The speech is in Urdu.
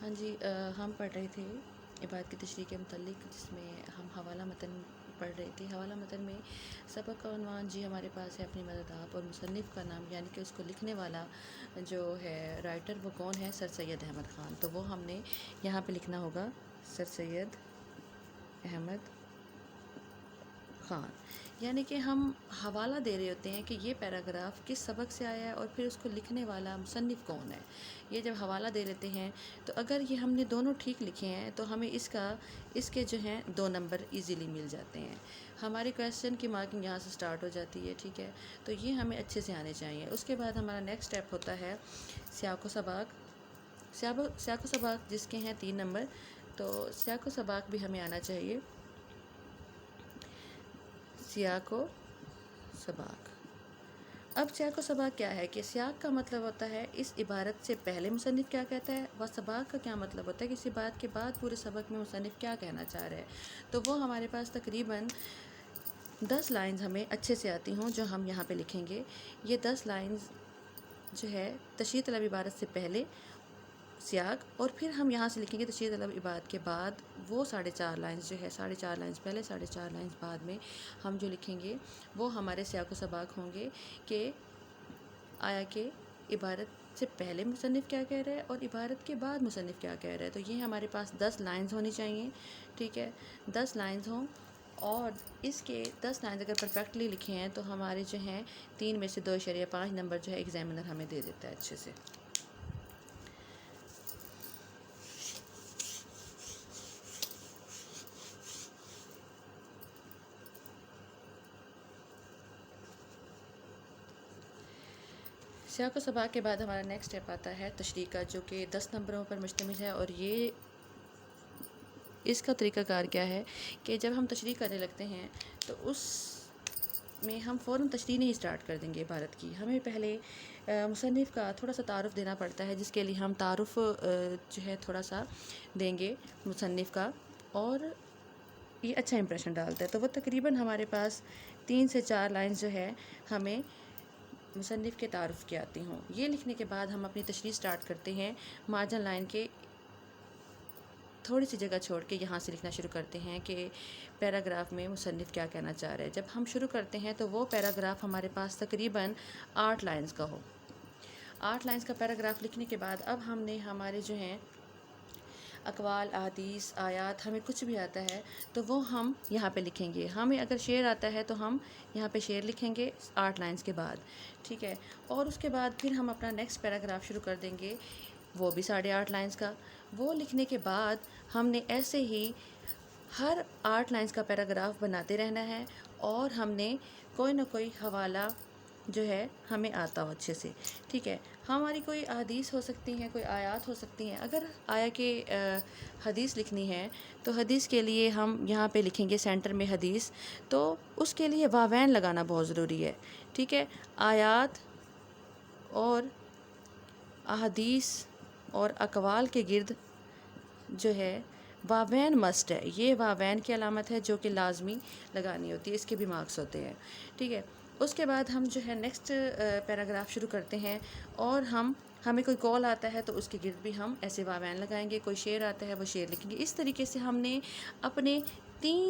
ہاں جی، ہم پڑھ رہے تھے عبارت کی تشریح کے متعلق، جس میں ہم حوالہ متن پڑھ رہے تھے۔ حوالہ متن میں سبق کا عنوان جی ہمارے پاس ہے اپنی مدد آپ، اور مصنف کا نام یعنی کہ اس کو لکھنے والا جو ہے رائٹر وہ کون ہے، سر سید احمد خان۔ تو وہ ہم نے یہاں پہ لکھنا ہوگا سر سید احمد خان، یعنی کہ ہم حوالہ دے رہے ہوتے ہیں کہ یہ پیراگراف کس سبق سے آیا ہے اور پھر اس کو لکھنے والا مصنف کون ہے۔ یہ جب حوالہ دے لیتے ہیں تو اگر یہ ہم نے دونوں ٹھیک لکھے ہیں تو ہمیں اس کے جو ہیں 2 نمبر ایزیلی مل جاتے ہیں۔ ہماری کویسچن کی مارکنگ یہاں سے سٹارٹ ہو جاتی ہے، ٹھیک ہے۔ تو یہ ہمیں اچھے سے آنے چاہیے۔ اس کے بعد ہمارا نیکسٹ اسٹیپ ہوتا ہے سیاق و سباق۔ سیاق و سباق جس کے ہیں 3 نمبر، تو سیاق و سباق بھی ہمیں آنا چاہیے۔ سیاق و سباق، اب سیاق و سباق کیا ہے کہ سیاق کا مطلب ہوتا ہے اس عبارت سے پہلے مصنف کیا کہتا ہے، و سباق کا کیا مطلب ہوتا ہے کہ اس عبارت کے بعد پورے سبق میں مصنف کیا کہنا چاہ رہا ہے۔ تو وہ ہمارے پاس تقریباً 10 لائنز ہمیں اچھے سے آتی ہوں جو ہم یہاں پہ لکھیں گے۔ یہ 10 لائنز جو ہے تشریح طلب عبارت سے پہلے سیاق، اور پھر ہم یہاں سے لکھیں گے تشریح طلب عبارت کے بعد وہ 4.5 لائنز جو ہے، 4.5 لائنز پہلے 4.5 لائنز بعد میں ہم جو لکھیں گے وہ ہمارے سیاق و سباق ہوں گے کہ آیا کہ عبارت سے پہلے مصنف کیا کہہ رہا ہے اور عبارت کے بعد مصنف کیا کہہ رہا ہے۔ تو یہ ہمارے پاس 10 لائنز ہونی چاہیے، ٹھیک ہے، 10 لائنز ہوں، اور اس کے 10 لائنز اگر پرفیکٹلی لکھے ہیں تو ہمارے جو ہیں 3 میں سے 2.5 نمبر جو ہے ایگزامینر ہمیں دے دیتا ہے اچھے سے۔ سیاق و سباق کے بعد ہمارا نیکسٹ اسٹیپ آتا ہے تشریح کا، جو کہ 10 نمبروں پر مشتمل ہے، اور اس کا طریقہ کار کیا ہے کہ جب ہم تشریح کرنے لگتے ہیں تو اس میں ہم فوراً تشریح نہیں اسٹارٹ کر دیں گے عبارت کی۔ ہمیں پہلے مصنف کا تھوڑا سا تعارف دینا پڑتا ہے، جس کے لیے ہم تعارف جو ہے تھوڑا سا دیں گے مصنف کا، اور یہ اچھا امپریشن ڈالتا ہے۔ تو وہ تقریباً ہمارے پاس 3 سے 4 لائنز جو ہے ہمیں مصنف کے تعارف کی آتی ہوں۔ یہ لکھنے کے بعد ہم اپنی تشریح سٹارٹ کرتے ہیں، مارجن لائن کے تھوڑی سی جگہ چھوڑ کے یہاں سے لکھنا شروع کرتے ہیں کہ پیراگراف میں مصنف کیا کہنا چاہ رہا ہے۔ جب ہم شروع کرتے ہیں تو وہ پیراگراف ہمارے پاس تقریباً 8 لائنز کا ہو۔ 8 لائنز کا پیراگراف لکھنے کے بعد اب ہم نے ہمارے جو ہیں اقوال، احادیث، آیات، ہمیں کچھ بھی آتا ہے تو وہ ہم یہاں پہ لکھیں گے۔ ہمیں اگر شعر آتا ہے تو ہم یہاں پہ شعر لکھیں گے 8 لائنز کے بعد، ٹھیک ہے، اور اس کے بعد پھر ہم اپنا نیکسٹ پیراگراف شروع کر دیں گے، وہ بھی 8.5 لائنز کا۔ وہ لکھنے کے بعد ہم نے ایسے ہی ہر 8 لائنز کا پیراگراف بناتے رہنا ہے، اور ہم نے کوئی نہ کوئی حوالہ جو ہے ہمیں آتا ہو اچھے سے، ٹھیک ہے۔ ہماری کوئی احادیث ہو سکتی ہیں، کوئی آیات ہو سکتی ہیں۔ اگر آیا کہ حدیث لکھنی ہے تو حدیث کے لیے ہم یہاں پہ لکھیں گے سینٹر میں حدیث، تو اس کے لیے واوین لگانا بہت ضروری ہے، ٹھیک ہے۔ آیات اور احادیث اور اقوال کے گرد جو ہے واوین مسٹ ہے، یہ واوین کی علامت ہے جو کہ لازمی لگانی ہوتی ہے، اس کے بھی مارکس ہوتے ہیں، ٹھیک ہے۔ اس کے بعد ہم جو ہے نیکسٹ پیراگراف شروع کرتے ہیں، اور ہمیں کوئی کال آتا ہے تو اس کے گرد بھی ہم ایسے واوین لگائیں گے، کوئی شعر آتا ہے وہ شعر لکھیں گے۔ اس طریقے سے ہم نے اپنے 3